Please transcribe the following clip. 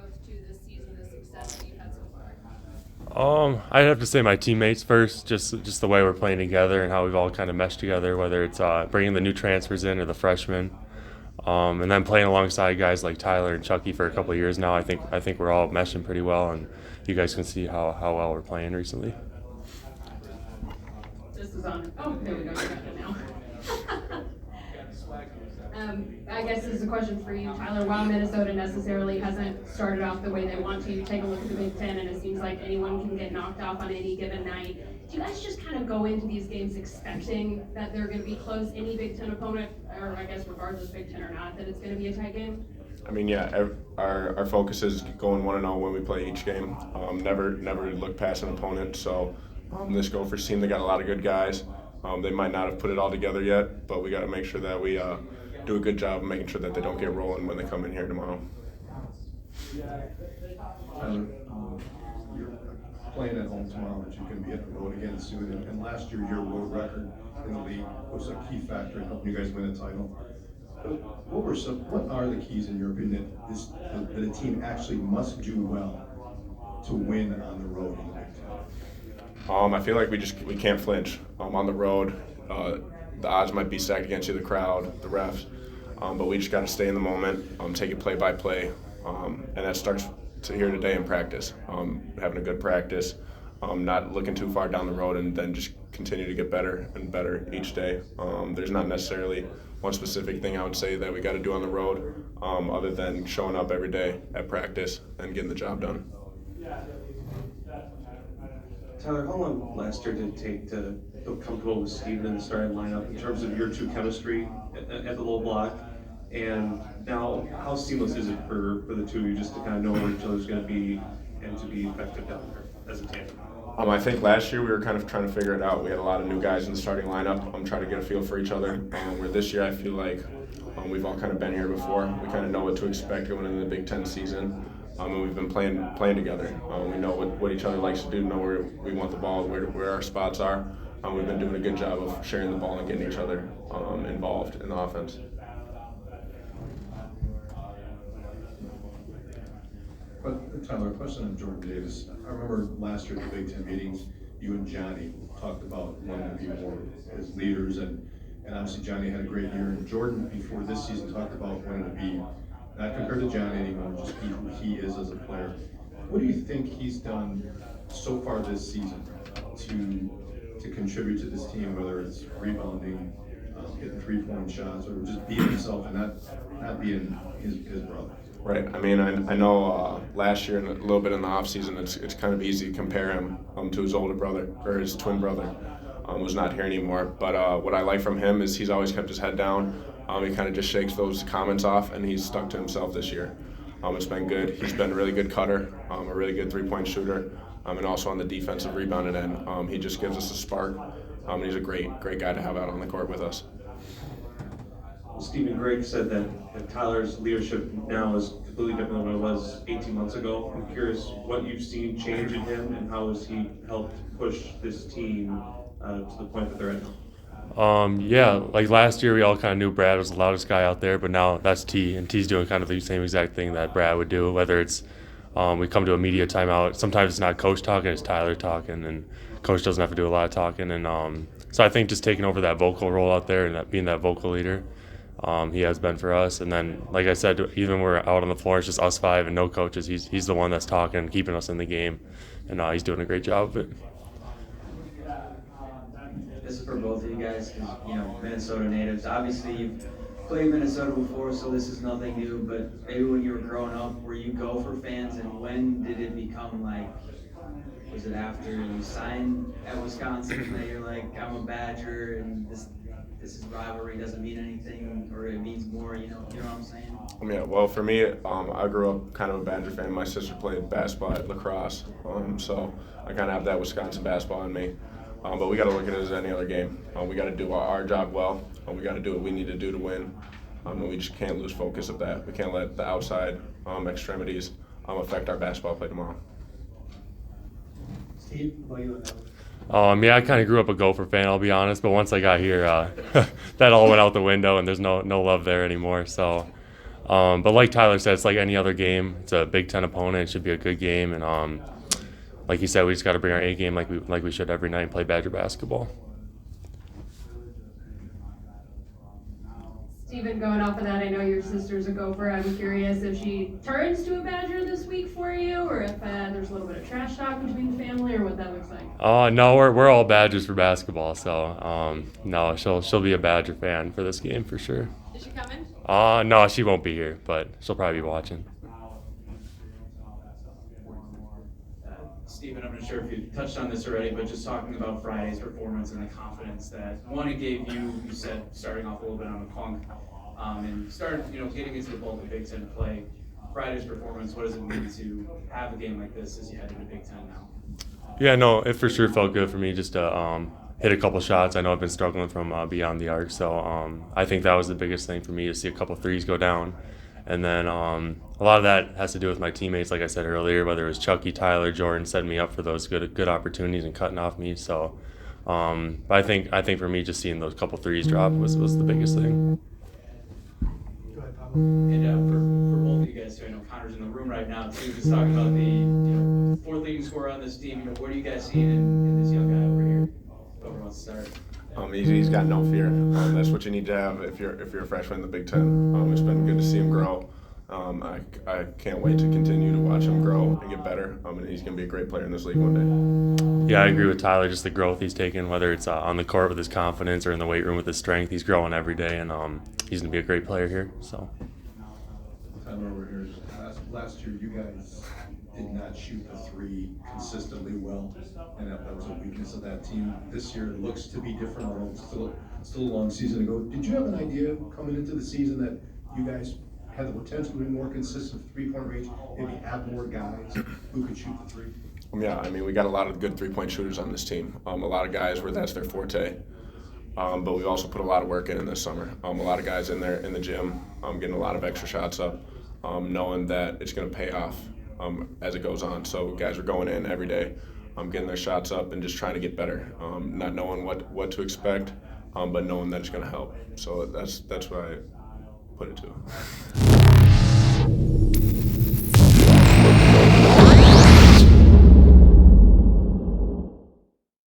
both to this season, the success that you've had so far? I'd have to say my teammates first, just the way we're playing together and how we've all kind of meshed together, whether it's bringing the new transfers in or the freshmen, and then playing alongside guys like Tyler and Chucky for a couple of years now. I think we're all meshing pretty well, and you guys can see how well we're playing recently. This is on. Oh, there we go. You got it now. I guess this is a question for you, Tyler. While Minnesota necessarily hasn't started off the way they want to, you take a look at the Big Ten, and it seems like anyone can get knocked off on any given night. Do you guys just kind of go into these games expecting that they're going to be close, any Big Ten opponent, or I guess regardless Big Ten or not, that it's going to be a tight game? I mean, yeah, our focus is going 1-0 when we play each game. Never look past an opponent. So this Gophers team, they got a lot of good guys. They might not have put it all together yet, but we got to make sure that we do a good job of making sure that they don't get rolling when they come in here tomorrow. Tyler, you're playing at home tomorrow, but you can be at the road again soon. And last year, your road record in the league was a key factor in helping you guys win a title. What are the keys, in your opinion, that a team actually must do well to win on the road in the Big Ten? I feel like we can't flinch. On the road, the odds might be stacked against you, the crowd, the refs, but we just got to stay in the moment, take it play by play, and that starts to here today in practice. Having a good practice, not looking too far down the road, and then just continue to get better and better each day. There's not necessarily one specific thing I would say that we got to do on the road, other than showing up every day at practice and getting the job done. Tyler, how long last year did it take to feel comfortable with Steven in the starting lineup in terms of your two chemistry at the low block? And now, how seamless is it for the two of you just to kind of know where each other's going to be and to be effective down there as a tandem? I think last year we were kind of trying to figure it out. We had a lot of new guys in the starting lineup. I'm trying to get a feel for each other. Where this year I feel like we've all kind of been here before. We kind of know what to expect going into the Big Ten season. And we've been playing together. We know what each other likes to do, know where we want the ball, where our spots are. We've been doing a good job of sharing the ball and getting each other involved in the offense. But Tyler, a question on Jordan Davis. I remember last year at the Big Ten meetings, you and Johnny talked about wanting to be more as leaders, and obviously Johnny had a great year. And Jordan, before this season, talked about wanting to be not compared to Johnny anymore, just be who he is as a player. What do you think he's done so far this season to contribute to this team, whether it's rebounding, hitting 3-point shots, or just being himself and not being his brother? Right. I mean, I know last year and a little bit in the offseason, it's kind of easy to compare him to his older brother or his twin brother, who's not here anymore. But what I like from him is he's always kept his head down. He kind of just shakes those comments off, and he's stuck to himself this year. It's been good. He's been a really good cutter, a really good 3-point shooter, and also on the defensive rebounding end. He just gives us a spark, and he's a great guy to have out on the court with us. Well, Stephen Greg said that Tyler's leadership now is completely different than what it was 18 months ago. I'm curious what you've seen change in him and how has he helped push this team to the point that they're at now? Yeah, like last year we all kind of knew Brad was the loudest guy out there, but now that's T, and T's doing kind of the same exact thing that Brad would do, whether it's we come to a media timeout. Sometimes it's not Coach talking, it's Tyler talking, and Coach doesn't have to do a lot of talking. And so I think just taking over that vocal role out there and being that vocal leader, he has been for us. And then, like I said, even when we're out on the floor, it's just us five and no coaches. He's the one that's talking and keeping us in the game, and he's doing a great job of it. This is for both of you guys, because Minnesota natives. Obviously, you've played Minnesota before, so this is nothing new. But maybe when you were growing up, were you Gopher fans, and when did it become like? Was it after you signed at Wisconsin that you're like, I'm a Badger, and this is rivalry doesn't mean anything, or it means more? You know what I'm saying? Yeah, well, for me, I grew up kind of a Badger fan. My sister played basketball at lacrosse, so I kind of have that Wisconsin basketball in me. But we got to look at it as any other game. We got to do our job well. We got to do what we need to do to win. And we just can't lose focus of that. We can't let the outside extremities affect our basketball play tomorrow. Steve, what about you? Yeah, I kind of grew up a Gopher fan, I'll be honest. But once I got here, that all went out the window, and there's no love there anymore. So, But like Tyler said, it's like any other game. It's a Big Ten opponent. It should be a good game. And like you said, we just got to bring our A game like we should every night and play Badger basketball. Steven, going off of that, I know your sister's a Gopher. I'm curious if she turns to a Badger this week for you, or if there's a little bit of trash talk between the family, or what that looks like. No, we're all Badgers for basketball, so no, she'll be a Badger fan for this game for sure. Is she coming? No, she won't be here, but she'll probably be watching. Steven, I'm not sure if you touched on this already, but just talking about Friday's performance and the confidence that it gave you. You said starting off a little bit on the punk, and getting into the bulk of Big Ten play. Friday's performance, what does it mean to have a game like this as you head into Big Ten now? Yeah, no, it for sure felt good for me just to hit a couple shots. I know I've been struggling from beyond the arc, so I think that was the biggest thing for me, to see a couple threes go down. And then a lot of that has to do with my teammates, like I said earlier, whether it was Chucky, Tyler, Jordan, setting me up for those good opportunities and cutting off me. So, but I think for me, just seeing those couple threes drop was the biggest thing. And for both of you guys, too, I know Connor's in the room right now too. Just talking about the fourth leading scorer on this team. What are you guys seeing in this young guy over here? Whoever wants to start. He's got no fear. That's what you need to have if you're a freshman in the Big Ten. It's been good to see him grow. I can't wait to continue to watch him grow and get better. And he's going to be a great player in this league one day. Yeah, I agree with Tyler. Just the growth he's taken, whether it's on the court with his confidence or in the weight room with his strength, he's growing every day, and he's going to be a great player here. So. Tyler over here. Last year, you guys did not shoot the three consistently well, and that was a weakness of that team. This year it looks to be different, although it's still a long season ago. Did you have an idea coming into the season that you guys had the potential to be more consistent three-point range, maybe have more guys who could shoot the three? Yeah, I mean, we got a lot of good three-point shooters on this team. A lot of guys where that's their forte. But we've also put a lot of work in this summer. A lot of guys in there in the gym, getting a lot of extra shots up, knowing that it's going to pay off as it goes on. So guys are going in every day, getting their shots up and just trying to get better, not knowing what to expect, but knowing that it's going to help. So that's what I put it to.